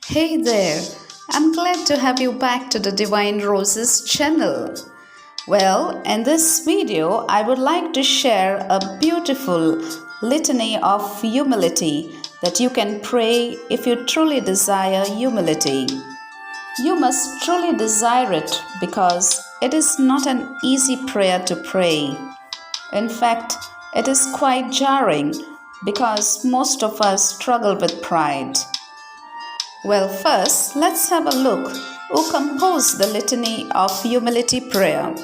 Hey there, I'm glad to have you back to the Divine Roses channel. Well, in this video, I would like to share a beautiful litany of humility that you can pray if you truly desire humility. You must truly desire it because it is not an easy prayer to pray. In fact, it is quite jarring because most of us struggle with pride. Well, first, let's have a look who composed the Litany of Humility prayer.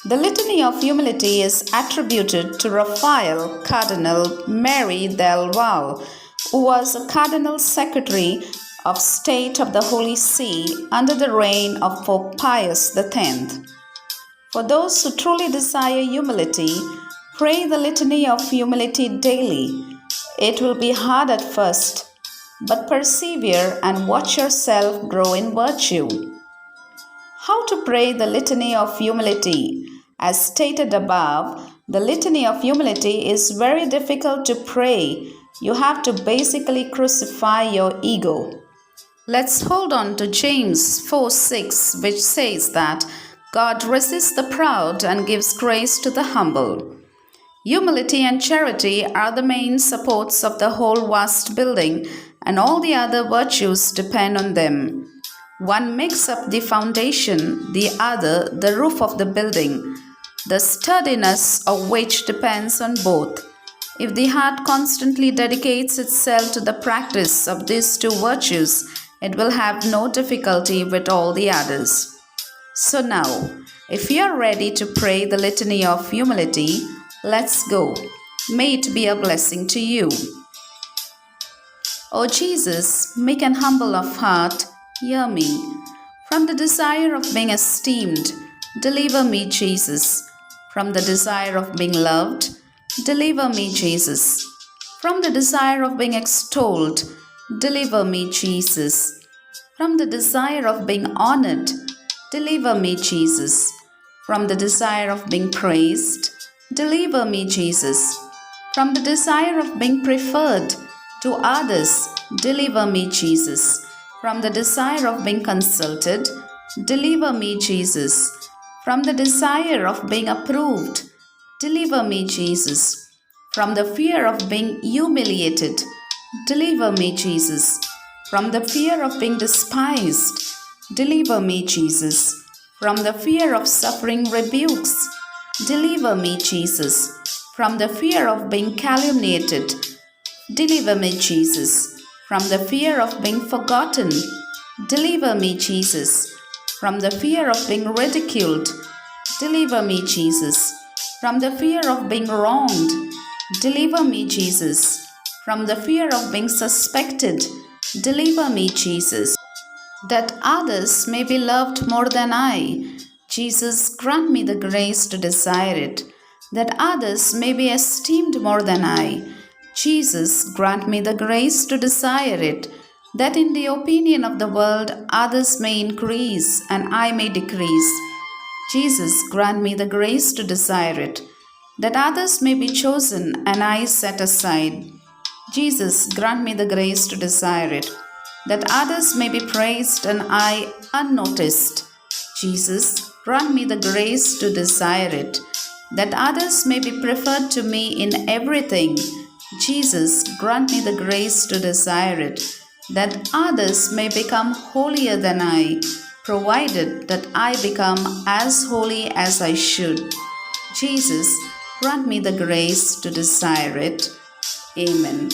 The Litany of Humility is attributed to Raphael Cardinal Mary del Val, who was a Cardinal Secretary of State of the Holy See under the reign of Pope Pius X. For those who truly desire humility, pray the Litany of Humility daily. It will be hard at first, but persevere and watch yourself grow in virtue. How to pray the Litany of Humility? As stated above, the Litany of Humility is very difficult to pray. You have to basically crucify your ego. Let's hold on to James 4:6, which says that God resists the proud and gives grace to the humble. Humility and charity are the main supports of the whole vast building, and all the other virtues depend on them. One makes up the foundation, the other the roof of the building, the sturdiness of which depends on both. If the heart constantly dedicates itself to the practice of these two virtues, it will have no difficulty with all the others. So now, if you are ready to pray the Litany of Humility, let's go. May it be a blessing to you. O Jesus, meek and humble of heart, hear me. From the desire of being esteemed, deliver me, Jesus. From the desire of being loved, deliver me, Jesus. From the desire of being extolled, deliver me, Jesus. From the desire of being honored, deliver me, Jesus. From the desire of being praised, deliver me, Jesus. From the desire of being preferred to others, deliver me, Jesus. From the desire of being consulted, deliver me, Jesus. From the desire of being approved, deliver me, Jesus. From the fear of being humiliated, deliver me, Jesus. From the fear of being despised, deliver me, Jesus. From the fear of suffering rebukes, deliver me, Jesus. From the fear of being calumniated, deliver me, Jesus. From the fear of being forgotten, deliver me, Jesus. From the fear of being ridiculed, deliver me, Jesus. From the fear of being wronged, deliver me, Jesus. From the fear of being suspected, deliver me, Jesus. That others may be loved more than I, Jesus, grant me the grace to desire it. That others may be esteemed more than I, Jesus, grant me the grace to desire it. That in the opinion of the world others may increase and I may decrease, Jesus, grant me the grace to desire it. That others may be chosen and I set aside, Jesus, grant me the grace to desire it. That others may be praised and I unnoticed, Jesus, grant me the grace to desire it. That others may be preferred to me in everything, Jesus, grant me the grace to desire it. That others may become holier than I, provided that I become as holy as I should, Jesus, grant me the grace to desire it. Amen.